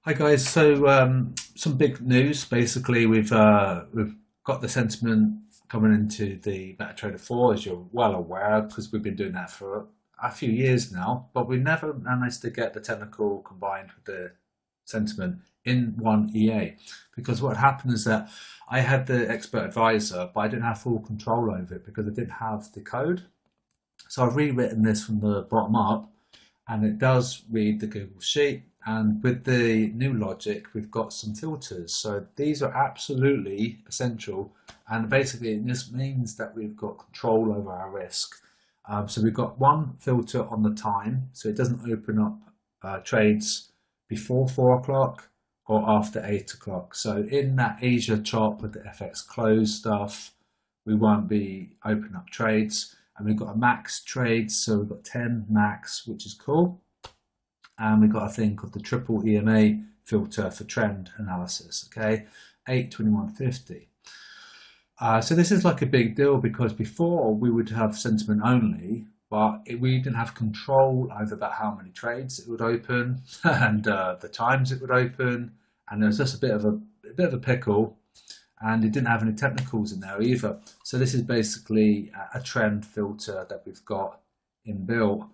Hi guys, some big news. Basically, we've got the sentiment coming into the MetaTrader 4, as you're well aware, because we've been doing that for a few years now, but we never managed to get the technical combined with the sentiment in one EA. Because what happened is that I had the expert advisor, but I didn't have full control over it because I didn't have the code. So I've rewritten this from the bottom up, and it does read the Google Sheet. And with the new logic, we've got some filters. So these are absolutely essential. And basically, this means that we've got control over our risk. So we've got one filter on the time, so it doesn't open up trades before 4 o'clock or after 8 o'clock. So in that Asia chart with the FX close stuff, we won't be opening up trades. And we've got a max trades, so we've got 10 max, which is cool. And we've got a thing called the triple EMA filter for trend analysis, okay? 82150. So this is like a big deal because before we would have sentiment only, but we didn't have control over about how many trades it would open and the times it would open, and there was just a bit of a pickle, and it didn't have any technicals in there either. So this is basically a trend filter that we've got inbuilt.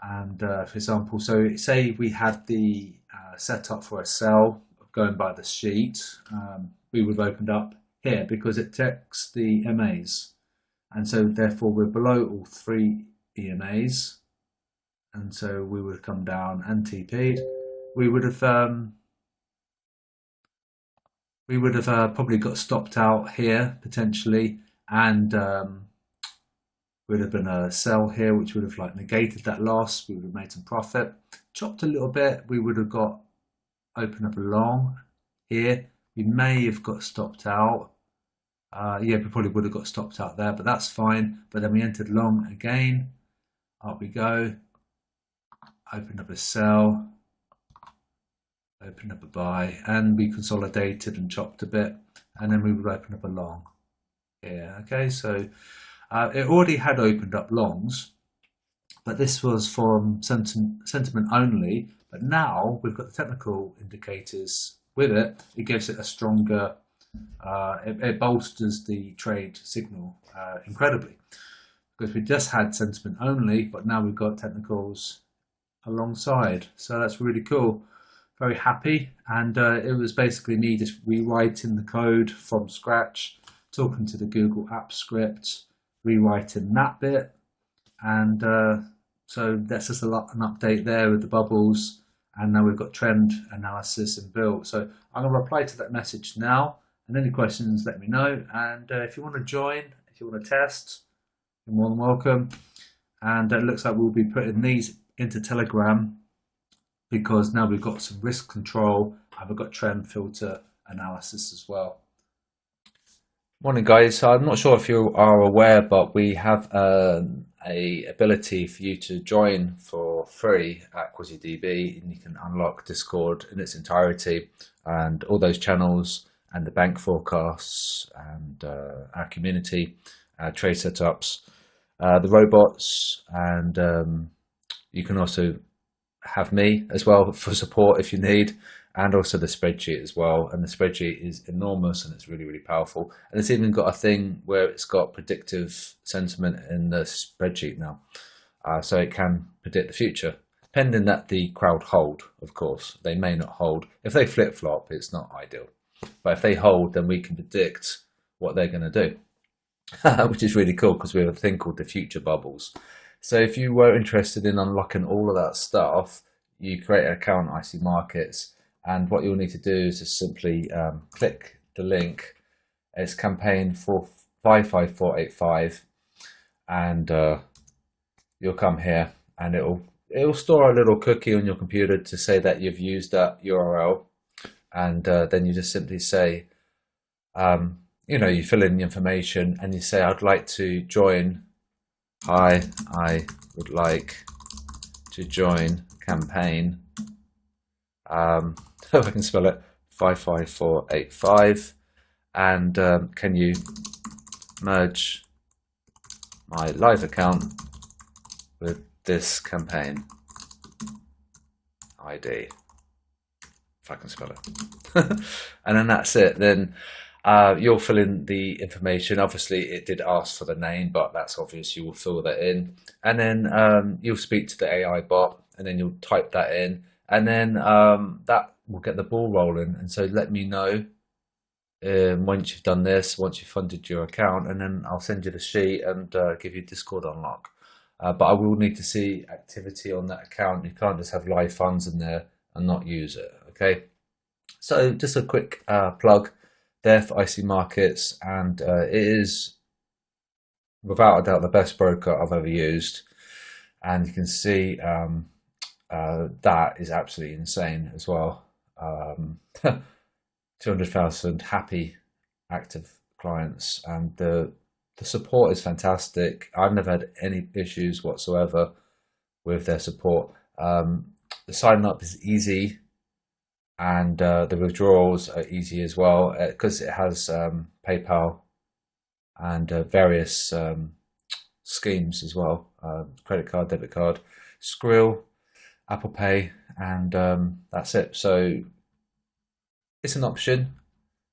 And for example, so say we had the setup for a sell going by the sheet, we would have opened up here because it checks the MAs. And so therefore we're below all three EMAs. And so we would have come down and TP'd. We would have probably got stopped out here potentially, and would have been a sell here, which would have like negated that loss. We would have made some profit, chopped a little bit. We would have got open up a long here. We may have got stopped out. Yeah, we probably would have got stopped out there, but that's fine. But then we entered long again. Up we go. Opened up a sell. Opened up a buy, and we consolidated and chopped a bit, and then we would open up a long here. Okay, so it already had opened up longs, but this was from sentiment only. But now we've got the technical indicators with it. It gives it a stronger, it bolsters the trade signal incredibly, because we just had sentiment only, but now we've got technicals alongside. So that's really cool. Very happy, and it was basically me just rewriting the code from scratch, talking to the Google app script, rewriting that bit, and so that's just an update there with the bubbles, and now we've got trend analysis inbuilt. So I'm going to reply to that message now, and any questions let me know, and if you want to join, if you want to test, you're more than welcome. And it looks like we'll be putting these into Telegram, because now we've got some risk control and we've got trend filter analysis as well. Morning guys, I'm not sure if you are aware, but we have a ability for you to join for free at QDB, and you can unlock Discord in its entirety and all those channels and the bank forecasts and our community, trade setups, the robots, and you can also have me as well for support if you need, and also the spreadsheet as well. And the spreadsheet is enormous and it's really, really powerful. And it's even got a thing where it's got predictive sentiment in the spreadsheet now. So it can predict the future, pending that the crowd hold, of course. They may not hold. If they flip-flop, it's not ideal. But if they hold, then we can predict what they're going to do, which is really cool because we have a thing called the future bubbles. So if you were interested in unlocking all of that stuff, you create an account IC Markets, and what you'll need to do is just simply click the link. It's campaign for 55485, and you'll come here, and it'll store a little cookie on your computer to say that you've used that URL, and then you just simply say, you fill in the information and you say, I'd like to join. Hi, I would like to join campaign, if I can spell it, 55485, and can you merge my live account with this campaign ID if I can spell it. And then that's it. Then you'll fill in the information. Obviously, it did ask for the name, but that's obvious. You will fill that in, and then you'll speak to the AI bot, and then you'll type that in, and then that will get the ball rolling. And so let me know once you've done this, once you've funded your account, and then I'll send you the sheet and give you Discord unlock. But I will need to see activity on that account. You can't just have live funds in there and not use it. Okay, so just a quick plug there for IC Markets, and it is without a doubt the best broker I've ever used, and you can see that is absolutely insane as well. 200,000 happy active clients, and the support is fantastic. I've never had any issues whatsoever with their support. The sign up is easy, and the withdrawals are easy as well, because it has PayPal and various schemes as well, credit card, debit card, Skrill, Apple Pay, and that's it. So it's an option,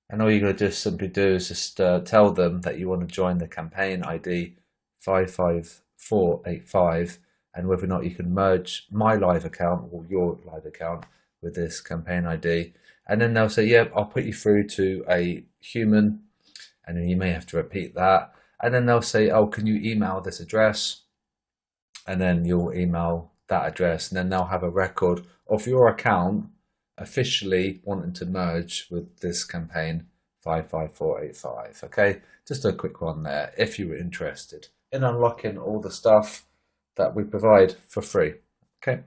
and all you're going to just simply do is just tell them that you want to join the campaign ID 55485, and whether or not you can merge my live account or your live account with this campaign ID, and then they'll say, yep, I'll put you through to a human, and then you may have to repeat that, and then they'll say, oh, can you email this address, and then you'll email that address, and then they'll have a record of your account officially wanting to merge with this campaign 55485. Okay, just a quick one there if you were interested in unlocking all the stuff that we provide for free. Okay.